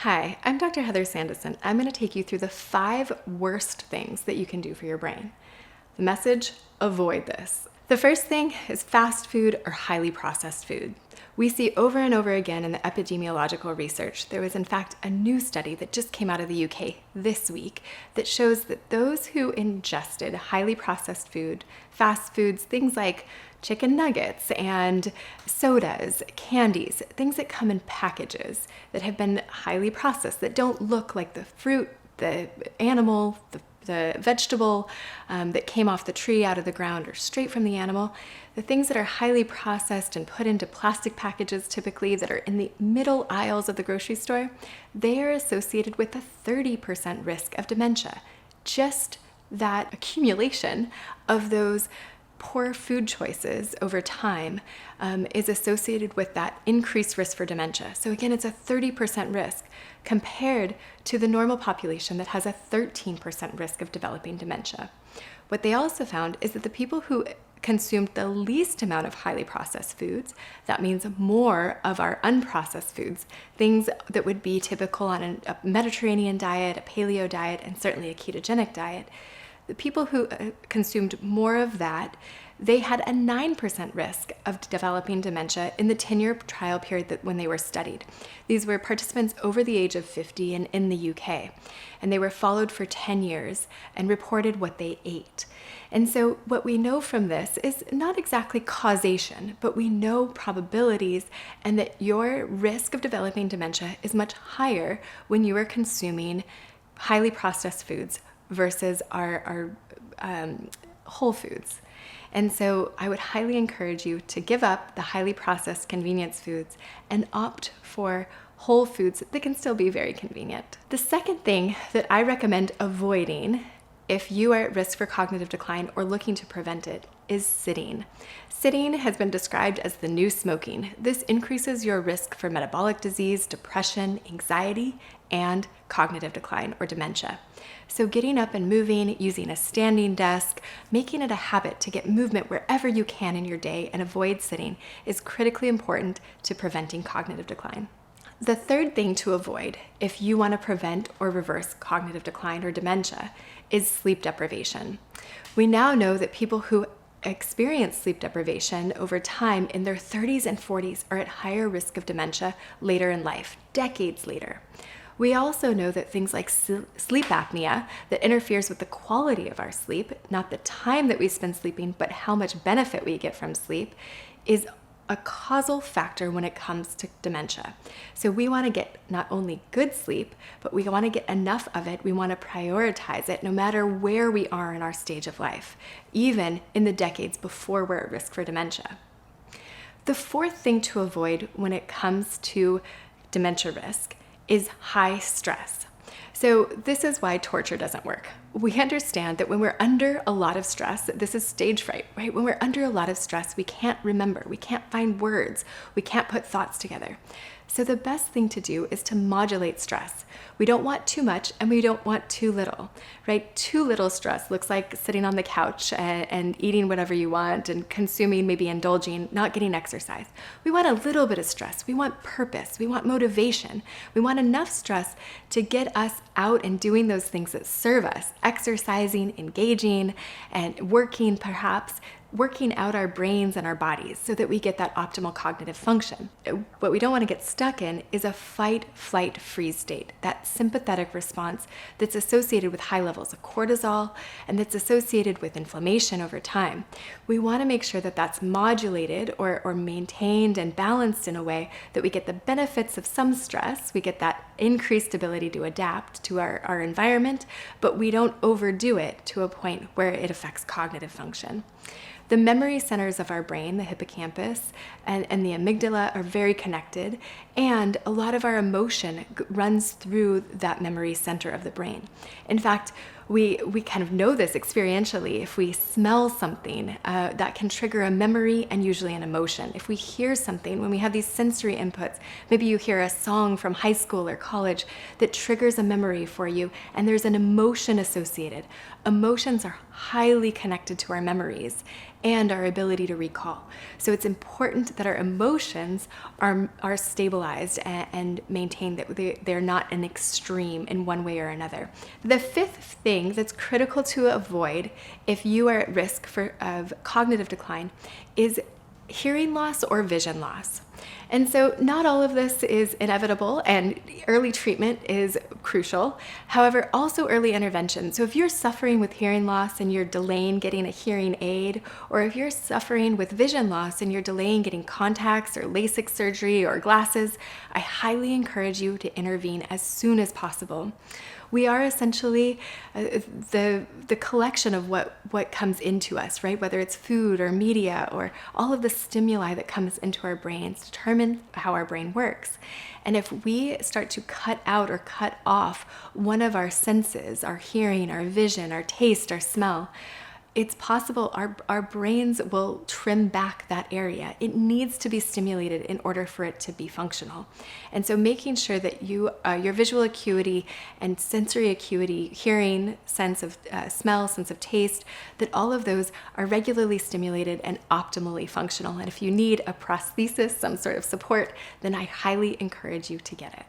Hi, I'm Dr. Heather Sandison. I'm going to take you through the 5 worst things that you can do for your brain. The message: avoid this. The first thing is fast food or highly processed food. We see over and over again in the epidemiological research, there was in fact a new study that just came out of the UK this week that shows that those who ingested highly processed food, fast foods, things like chicken nuggets and sodas, candies, things that come in packages that have been highly processed, that don't look like the fruit, the animal, the vegetable that came off the tree out of the ground or straight from the animal. The things that are highly processed and put into plastic packages typically that are in the middle aisles of the grocery store, they are associated with a 30% risk of dementia. Just that accumulation of those poor food choices over time is associated with that increased risk for dementia. So again, it's a 30% risk compared to the normal population that has a 13% risk of developing dementia. What they also found is that the people who consumed the least amount of highly processed foods, that means more of our unprocessed foods, things that would be typical on a Mediterranean diet, a paleo diet, and certainly a ketogenic diet, the people who consumed more of that, they had a 9% risk of developing dementia in the 10-year trial period when they were studied. These were participants over the age of 50 and in the UK, and they were followed for 10 years and reported what they ate. And so what we know from this is not exactly causation, but we know probabilities and that your risk of developing dementia is much higher when you are consuming highly processed foods versus our whole foods. And so I would highly encourage you to give up the highly processed convenience foods and opt for whole foods that can still be very convenient. The second thing that I recommend avoiding if you are at risk for cognitive decline or looking to prevent it is sitting. Sitting has been described as the new smoking. This increases your risk for metabolic disease, depression, anxiety, and cognitive decline or dementia. So getting up and moving, using a standing desk, making it a habit to get movement wherever you can in your day and avoid sitting is critically important to preventing cognitive decline. The third thing to avoid if you want to prevent or reverse cognitive decline or dementia is sleep deprivation. We now know that people who experience sleep deprivation over time in their 30s and 40s are at higher risk of dementia later in life, decades later. We also know that things like sleep apnea that interferes with the quality of our sleep, not the time that we spend sleeping, but how much benefit we get from sleep, is a causal factor when it comes to dementia. So we want to get not only good sleep, but we want to get enough of it. We want to prioritize it no matter where we are in our stage of life, even in the decades before we're at risk for dementia. The fourth thing to avoid when it comes to dementia risk is high stress. So this is why torture doesn't work. We understand that when we're under a lot of stress, this is stage fright, right? When we're under a lot of stress, we can't remember, we can't find words, we can't put thoughts together. So the best thing to do is to modulate stress. We don't want too much and we don't want too little, right? Too little stress looks like sitting on the couch and eating whatever you want and consuming, maybe indulging, not getting exercise. We want a little bit of stress. We want purpose. We want motivation. We want enough stress to get us out and doing those things that serve us, exercising, engaging, and working perhaps, working out our brains and our bodies so that we get that optimal cognitive function. What we don't want to get stuck in is a fight, flight, freeze state, that sympathetic response that's associated with high levels of cortisol and that's associated with inflammation over time. We want to make sure that that's modulated or maintained and balanced in a way that we get the benefits of some stress, we get that increased ability to adapt to our environment, but we don't overdo it to a point where it affects cognitive function. The memory centers of our brain, the hippocampus and the amygdala, are very connected, and a lot of our emotion runs through that memory center of the brain. In fact, We kind of know this experientially. If we smell something, that can trigger a memory and usually an emotion. If we hear something, when we have these sensory inputs, maybe you hear a song from high school or college that triggers a memory for you, and there's an emotion associated. Emotions are highly connected to our memories and our ability to recall. So it's important that our emotions are stabilized and maintained, that they're not an extreme in one way or another. The fifth thing that's critical to avoid if you are at risk of cognitive decline is hearing loss or vision loss. And so not all of this is inevitable, and early treatment is crucial. However, also early intervention. So if you're suffering with hearing loss and you're delaying getting a hearing aid, or if you're suffering with vision loss and you're delaying getting contacts or LASIK surgery or glasses, I highly encourage you to intervene as soon as possible. We are essentially the collection of what comes into us, right? Whether it's food or media or all of the stimuli that comes into our brains determine how our brain works. And if we start to cut out or cut off one of our senses, our hearing, our vision, our taste, our smell, it's possible our brains will trim back that area. It needs to be stimulated in order for it to be functional. And so making sure that your visual acuity and sensory acuity, hearing, sense of smell, sense of taste, that all of those are regularly stimulated and optimally functional. And if you need a prosthesis, some sort of support, then I highly encourage you to get it.